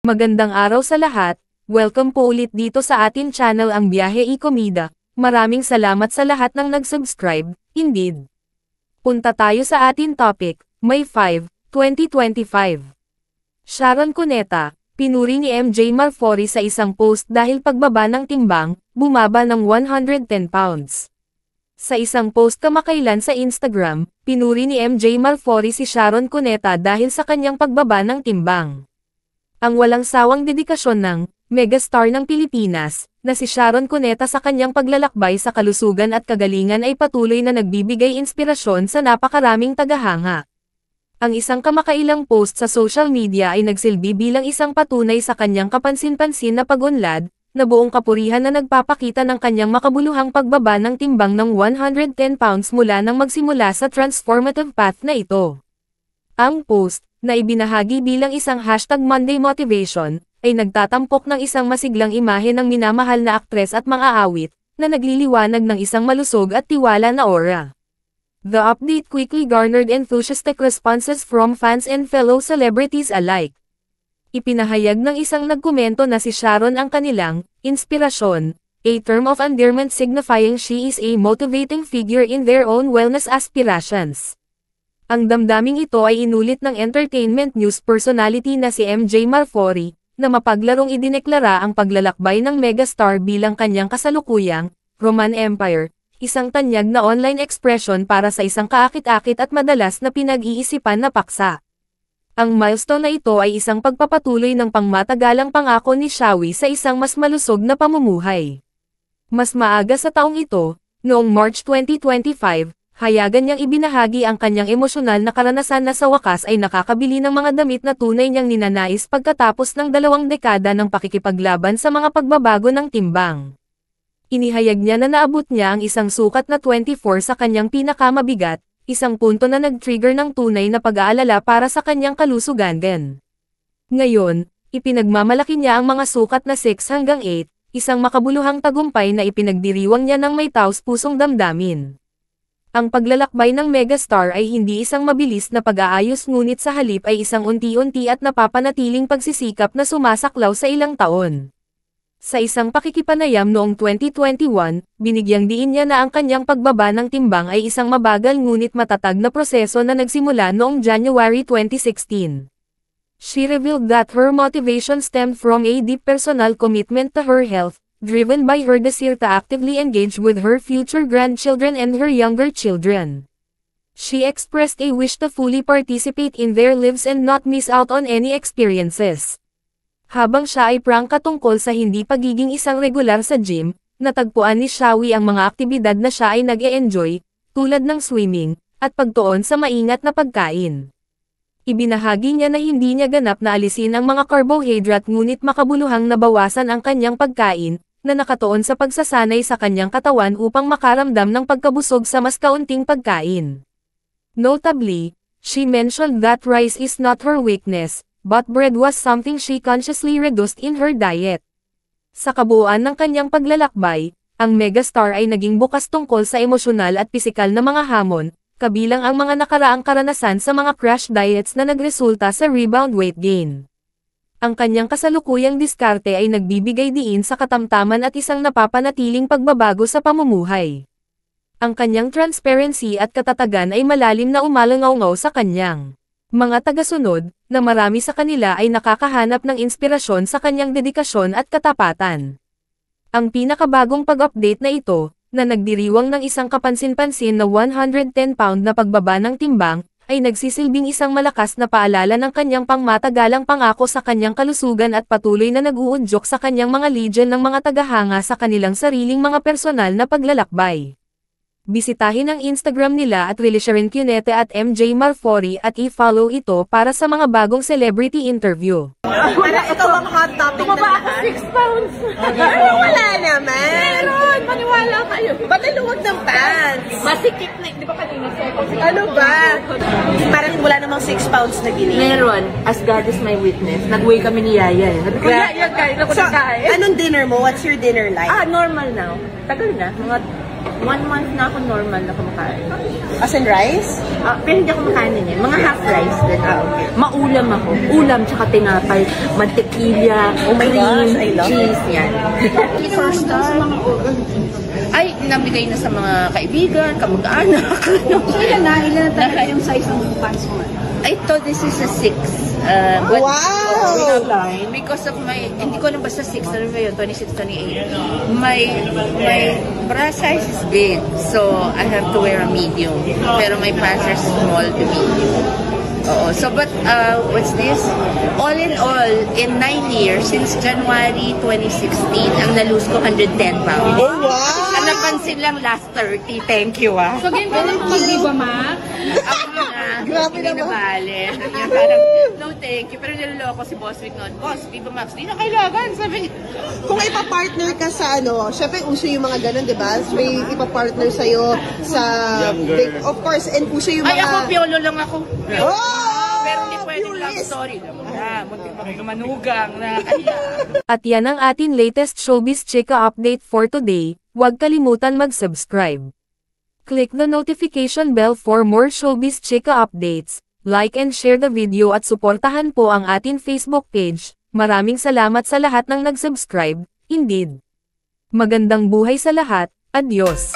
Magandang araw sa lahat, welcome po ulit dito sa atin channel ang Biyahe y Comida. Maraming salamat sa lahat ng nag-subscribe, indeed. Punta tayo sa atin topic, May 5, 2025. Sharon Cuneta, pinuri ni MJ Marfori sa isang post dahil pagbaba ng timbang, bumaba ng 110 pounds. Sa isang post kamakailan sa Instagram, pinuri ni MJ Marfori si Sharon Cuneta dahil sa kanyang pagbaba ng timbang. Ang walang sawang dedikasyon ng megastar ng Pilipinas, na si Sharon Cuneta sa kanyang paglalakbay sa kalusugan at kagalingan ay patuloy na nagbibigay inspirasyon sa napakaraming tagahanga. Ang isang kamakailang post sa social media ay nagsilbi bilang isang patunay sa kanyang kapansin-pansin na pag-unlad, na buong kapurihan na nagpapakita ng kanyang makabuluhang pagbaba ng timbang ng 110 pounds mula nang magsimula sa transformative path na ito. Ang post, na ibinahagi bilang isang #Monday Motivation, ay nagtatampok ng isang masiglang imahe ng minamahal na aktres at mga awit, na nagliliwanag ng isang malusog at tiwala na aura. The update quickly garnered enthusiastic responses from fans and fellow celebrities alike. Ipinahayag ng isang nagkomento na si Sharon ang kanilang inspirasyon, a term of endearment signifying she is a motivating figure in their own wellness aspirations. Ang damdaming ito ay inulit ng entertainment news personality na si MJ Marfori, na mapaglarong idineklara ang paglalakbay ng megastar bilang kanyang kasalukuyang Roman Empire, isang tanyag na online expression para sa isang kaakit-akit at madalas na pinag-iisipan na paksa. Ang milestone na ito ay isang pagpapatuloy ng pangmatagalang pangako ni Shawi sa isang mas malusog na pamumuhay. Mas maaga sa taong ito, noong March 2025, hayagan niyang ibinahagi ang kanyang emosyonal na karanasan na sa wakas ay nakakabili ng mga damit na tunay niyang ninanais pagkatapos ng 2 dekada ng pakikipaglaban sa mga pagbabago ng timbang. Inihayag niya na naabot niya ang isang sukat na 24 sa kanyang pinakamabigat, isang punto na nag-trigger ng tunay na pag-aalala para sa kanyang kalusugan. Ngayon, ipinagmamalaki niya ang mga sukat na 6 hanggang 8, isang makabuluhang tagumpay na ipinagdiriwang niya ng may taos-pusong damdamin. Ang paglalakbay ng megastar ay hindi isang mabilis na pag-aayos ngunit sa halip ay isang unti-unti at napapanatiling pagsisikap na sumasaklaw sa ilang taon. Sa isang pakikipanayam noong 2021, binigyang diin niya na ang kanyang pagbaba ng timbang ay isang mabagal ngunit matatag na proseso na nagsimula noong January 2016. She revealed that her motivation stemmed from a deep personal commitment to her health, driven by her desire to actively engage with her future grandchildren and her younger children. She expressed a wish to fully participate in their lives and not miss out on any experiences. Habang siya ay prangka tungkol sa hindi pagiging isang regular sa gym, natagpuan ni Shawi ang mga aktibidad na siya ay nag-e-enjoy, tulad ng swimming, at pagtuon sa maingat na pagkain. Ibinahagi niya na hindi niya ganap na alisin ang mga carbohydrate ngunit makabuluhang nabawasan ang kanyang pagkain, na nakatuon sa pagsasanay sa kanyang katawan upang makaramdam ng pagkabusog sa mas kaunting pagkain. Notably, she mentioned that rice is not her weakness, but bread was something she consciously reduced in her diet. Sa kabuuan ng kanyang paglalakbay, ang megastar ay naging bukas tungkol sa emosyonal at pisikal na mga hamon, kabilang ang mga nakaraang karanasan sa mga crash diets na nagresulta sa rebound weight gain. Ang kanyang kasalukuyang diskarte ay nagbibigay diin sa katamtaman at isang napapanatiling pagbabago sa pamumuhay. Ang kanyang transparency at katatagan ay malalim na umalangaw-ngaw sa kanyang mga tagasunod, na marami sa kanila ay nakakahanap ng inspirasyon sa kanyang dedikasyon at katapatan. Ang pinakabagong pag-update na ito, na nagdiriwang ng isang kapansin-pansin na 110-pound na pagbaba ng timbang, ay nagsisilbing isang malakas na paalala ng kanyang pangmatagalang pangako sa kanyang kalusugan at patuloy na nag-uudyok sa kanyang mga legion ng mga tagahanga sa kanilang sariling mga personal na paglalakbay. Bisitahin ang Instagram nila at Sharon Cuneta at MJ Marfori at i-follow ito para sa mga bagong celebrity interview. Para ito ang hot topic na lahat. 6 pounds! Wala naman! Meron! Maniwala kayo! Ba't naluwag ng pants? Masikip na, di ba kanina? Ano ba? Parang wala namang 6 pounds na gini. Meron. As God is my witness. Nag-weigh kami ni Yaya eh. Sabi ko, Yaya, kain ako So, na kain. anong dinner mo? What's your dinner like? Normal now. Tagal na. Mga 1 month na ako normal na kumakain. As in rice? Pero hindi ako makain eh. Mga half rice din. Maulam ako. Ulam, tsaka tinapay, mantequilla, Oh my gosh, I love cheese, yan. First time, ay, nabigay na sa mga kaibigan, kamag-anak. So, ilan na talaga yung size ng pants mo? Ito, this is a 6. Wow! Because of my, hindi ko na basta 6, ano ba yun, 26, 28. My bra size is big, so I have to wear a medium. Pero my pants are small to medium. Oo. So, but, what's this? All in all, in 9 years, since January 2016, ang na-lose ko 110 pounds. Oh, wow! Ang napansin lang last 30, thank you ah. So, ganyan pa lang pag-di ba, Ma? Ako na, Grabe hindi na naman. bale. Parang, no thank you. Pero niloloko si Boss Vic noon. Boss, Viva Max, di na kailangan. Sabi niya. Kung ipa-partner ka sa ano, syempre uso yung mga ganun, di ba? May ipa-partner sa'yo sa... Of course, and uso yung Ay, mga... ako, piolo lang ako. Oh! Pero hindi pwedeng love Purist. story. Muntik manugang na kaya. At yan ang atin latest showbiz chika update for today. Huwag kalimutan mag-subscribe. Click the notification bell for more showbiz chika updates. Like and share the video at suportahan po ang atin Facebook page. Maraming salamat sa lahat ng nag-subscribe. Indeed. Magandang buhay sa lahat. Adios.